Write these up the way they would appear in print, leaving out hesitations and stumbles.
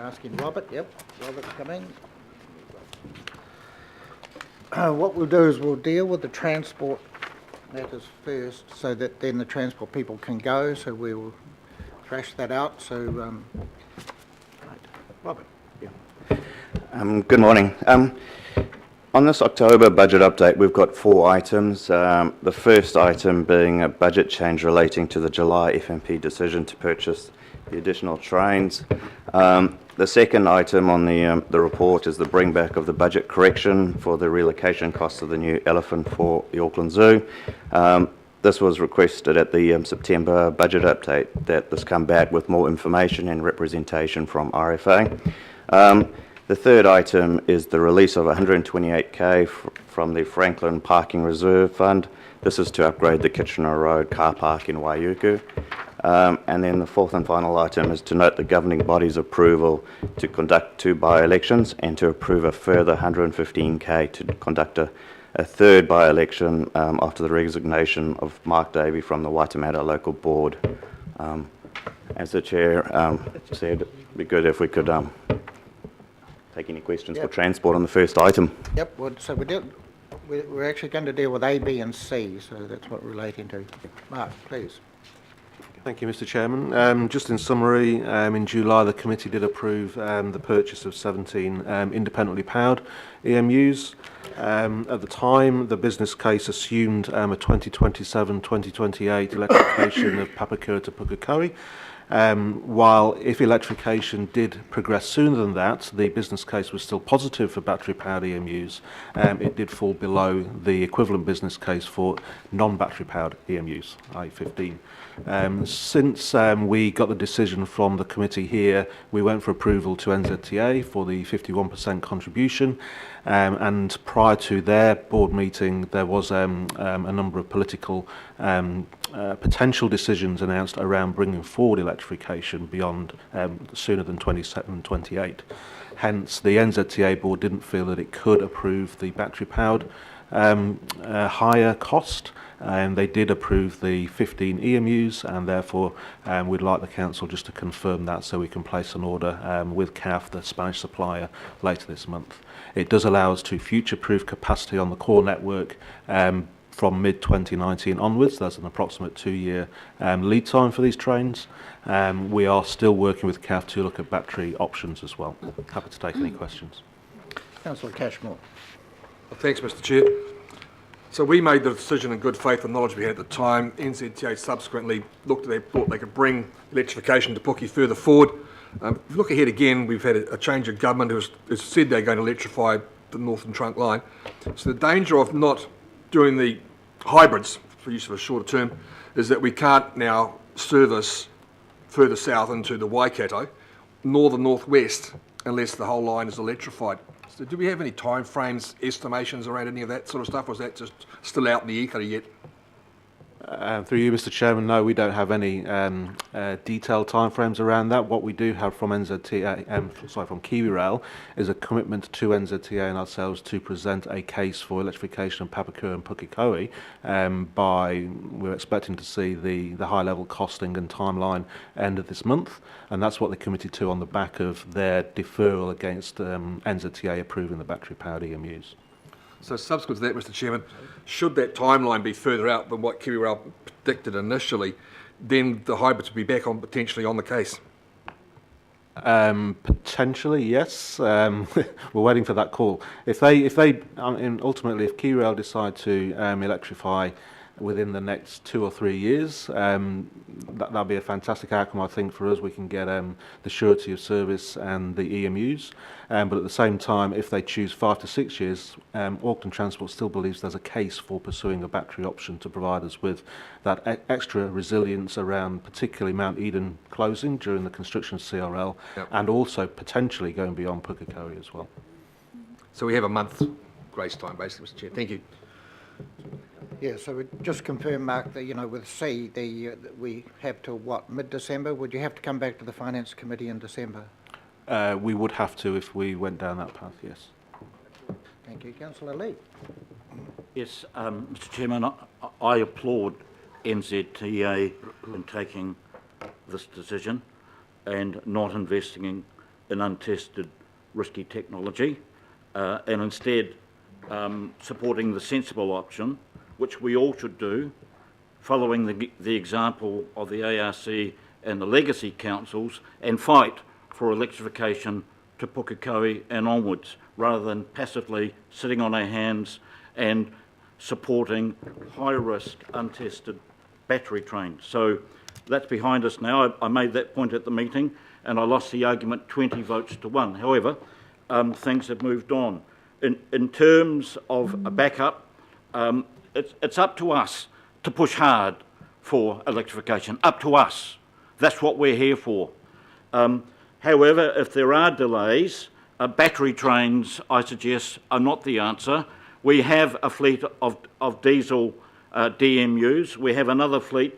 asking Robert. Yep, Robert's coming. What we'll do is we'll deal with the transport matters first, so that then the transport people can go. So we'll thrash that out. So, right, Robert. Yeah. Good morning. On this October budget update, we've got 4 items. The first item being a budget change relating to the July FMP decision to purchase the additional trains. The second item on the report is the bring back of the budget correction for the relocation costs of the new elephant for the Auckland Zoo. This was requested at the September budget update, that this come back with more information and representation from RFA. The third item is the release of 128k from the Franklin Parking Reserve Fund. This is to upgrade the Kitchener Road car park in Waiuku. And then the fourth and final item is to note the governing body's approval to conduct 2 by-elections and to approve a further 115k to conduct a third by-election after the resignation of Mark Davey from the Waitemata Local Board. As the Chair said, it'd be good if we could take any questions for transport on the first item. Yep, well, so we're actually going to deal with A, B and C, so that's what we're relating to. Mark, please. Thank you, Mr. Chairman. Just in summary, in July the committee did approve the purchase of 17 independently powered EMUs. At the time, the business case assumed a 2027-2028 electrification of Papakura to Pukekohe. While if electrification did progress sooner than that, the business case was still positive for battery-powered EMUs. It did fall below the equivalent business case for non-battery-powered EMUs, i.e. 15. Since we got the decision from the committee here, we went for approval to NZTA for the 51% contribution. And prior to their board meeting, there was a number of political potential decisions announced around bringing forward electrification beyond sooner than 27-28. Hence, the NZTA board didn't feel that it could approve the battery-powered higher cost. They did approve the 15 EMUs, and therefore we'd like the council just to confirm that so we can place an order with CAF, the Spanish supplier, later this month. It does allow us to future-proof capacity on the core network from mid-2019 onwards. There's an approximate 2-year lead time for these trains. We are still working with CAF to look at battery options as well. Happy to take any questions. Councillor Cashmore. Well, thanks, Mr. Chair. So we made the decision in good faith and knowledge we had at the time. NZTA subsequently thought they could bring electrification to Puki further forward. If you look ahead again, we've had a change of government who has said they're going to electrify the Northern Trunk line. So the danger of not doing the hybrids, for use of a shorter term, is that we can't now service further south into the Waikato, nor the northwest, unless the whole line is electrified. So do we have any time frames, estimations around any of that sort of stuff, or is that just still out in the ether yet? Through you, Mr. Chairman, no, we don't have any detailed timeframes around that. What we do have from NZTA, from KiwiRail, is a commitment to NZTA and ourselves to present a case for electrification of Papakura and Pukekohe. We're expecting to see the high-level costing and timeline end of this month, and that's what they committed to on the back of their deferral against NZTA approving the battery-powered EMUs. So subsequent to that, Mr. Chairman, should that timeline be further out than what KiwiRail predicted initially, then the hybrids would be back on potentially on the case? Potentially, yes. We're waiting for that call. Ultimately, if KiwiRail decide to electrify within the next 2 or 3 years, that'll be a fantastic outcome, I think, for us. We can get the surety of service and the EMUs, but at the same time, if they choose 5 to 6 years, Auckland Transport still believes there's a case for pursuing a battery option to provide us with that extra resilience around particularly Mount Eden closing during the construction of CRL, and also potentially going beyond Pukekohe as well. So we have a month grace time, basically, Mr. Chair. Thank you. Yeah, so we just confirm, Mark, that, with C, we have till what, mid-December? Would you have to come back to the Finance Committee in December? We would have to if we went down that path, yes. Thank you. Councillor Lee. Yes, Mr. Chairman, I applaud NZTA in taking this decision and not investing in untested, risky technology, and instead supporting the sensible option, which we all should do, following the example of the ARC and the legacy councils, and fight for electrification to Pukekohe and onwards, rather than passively sitting on our hands and supporting high-risk, untested battery trains. So that's behind us now. I made that point at the meeting, and I lost the argument 20 votes to 1. However, things have moved on. In terms of a backup, it's up to us to push hard for electrification, up to us. That's what we're here for. However, if there are delays, battery trains, I suggest, are not the answer. We have a fleet of diesel DMUs. We have another fleet,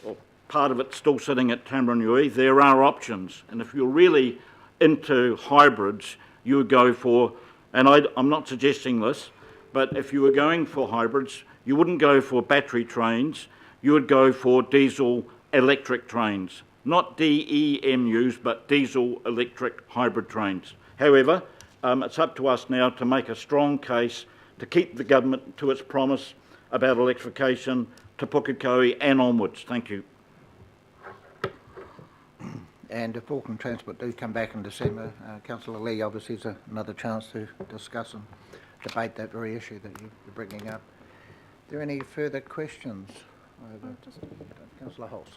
well, part of it still sitting at Tamaranui. There are options. And if you're really into hybrids, you would go for, and I'm not suggesting this, but if you were going for hybrids, you wouldn't go for battery trains, you would go for diesel electric trains. Not DEMUs, but diesel electric hybrid trains. However, it's up to us now to make a strong case to keep the government to its promise about electrification to Pukekohe and onwards. Thank you. And if Auckland Transport do come back in December, Councillor Lee obviously has another chance to discuss and debate that very issue that you're bringing up. Are there any further questions? Councillor Holtz.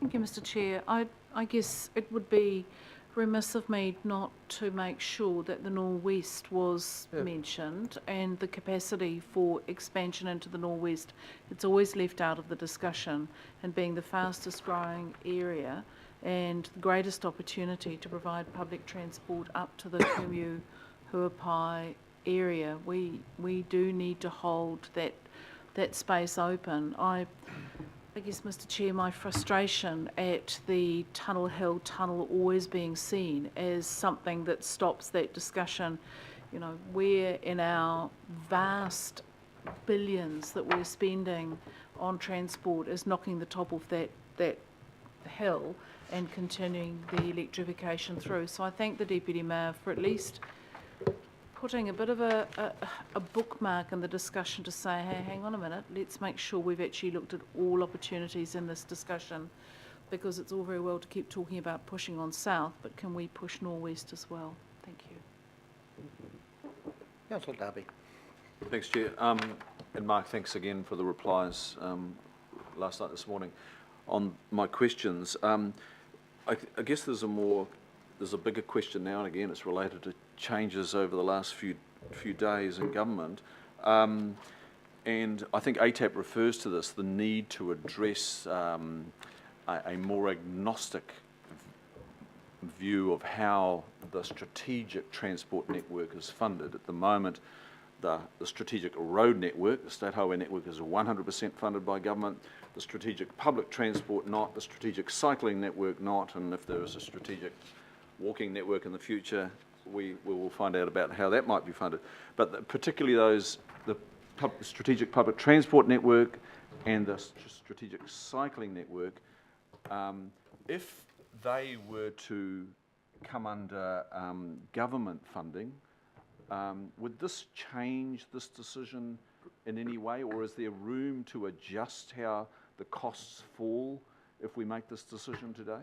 Thank you, Mr. Chair. I guess it would be remiss of me not to make sure that the Norwest was mentioned, and the capacity for expansion into the Norwest. It's always left out of the discussion, and being the fastest growing area and the greatest opportunity to provide public transport up to the Kumu Huapai area, we do need to hold that space open. I guess, Mr. Chair, my frustration at the Tunnel Hill Tunnel always being seen as something that stops that discussion. You know, where in our vast billions that we're spending on transport is knocking the top of that hill and continuing the electrification through. So I thank the Deputy Mayor for at least putting a bit of a bookmark in the discussion to say, hey, hang on a minute, let's make sure we've actually looked at all opportunities in this discussion, because it's all very well to keep talking about pushing on south, but can we push northwest as well? Thank you. Councillor Darby. Thanks, Chair. And Mark, thanks again for the replies last night, this morning. On my questions, I guess there's a bigger question now, and again, it's related to changes over the last few days in government. And I think ATAP refers to this, the need to address a more agnostic view of how the strategic transport network is funded. At the moment, the strategic road network, the state highway network, is 100% funded by government. The strategic public transport not, the strategic cycling network not, and if there is a strategic walking network in the future, we will find out about how that might be funded. But particularly the strategic public transport network and the strategic cycling network, if they were to come under government funding, would this change this decision in any way, or is there room to adjust how the costs fall if we make this decision today?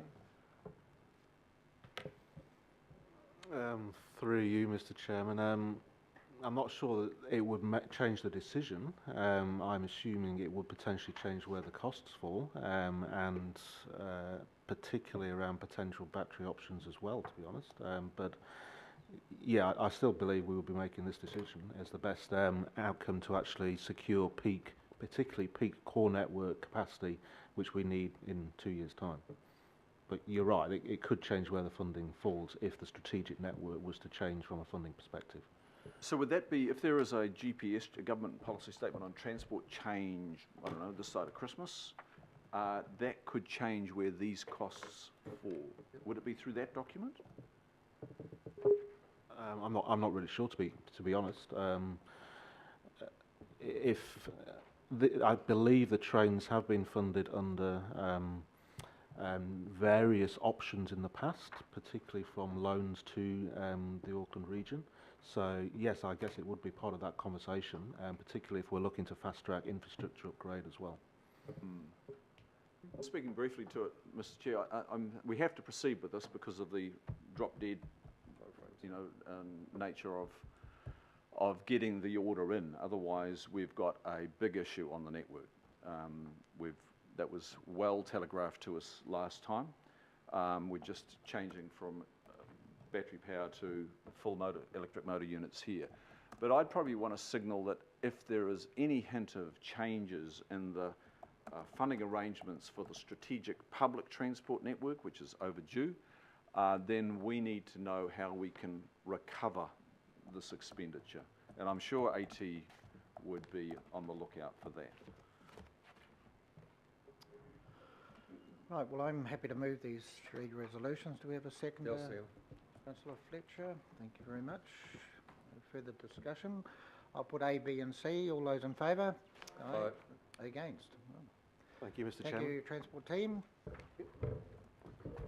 Through you, Mr. Chairman, I'm not sure that it would change the decision. I'm assuming it would potentially change where the costs fall, and particularly around potential battery options as well, to be honest. But yeah, I still believe we will be making this decision as the best outcome to actually secure particularly peak core network capacity, which we need in 2 years' time. But you're right, it could change where the funding falls if the strategic network was to change from a funding perspective. So would that be, if there is a GPS, a government policy statement on transport change, I don't know, this side of Christmas, that could change where these costs fall? Would it be through that document? I'm not really sure, to be honest. I believe the trains have been funded under various options in the past, particularly from loans to the Auckland region. So yes, I guess it would be part of that conversation, particularly if we're looking to fast-track infrastructure upgrade as well. Speaking briefly to it, Mr. Chair, we have to proceed with this because of the drop-dead, nature of getting the order in. Otherwise, we've got a big issue on the network. That was well telegraphed to us last time. We're just changing from battery power to full electric motor units here. But I'd probably want to signal that if there is any hint of changes in the funding arrangements for the strategic public transport network, which is overdue, then we need to know how we can recover this expenditure. And I'm sure AT would be on the lookout for that. Right, well, I'm happy to move these 3 resolutions. Do we have a second? Councillor Fletcher, thank you very much. No further discussion. I'll put A, B and C. All those in favour? Aye. Against? Thank you, Mr. Thank Chairman. you, Transport team.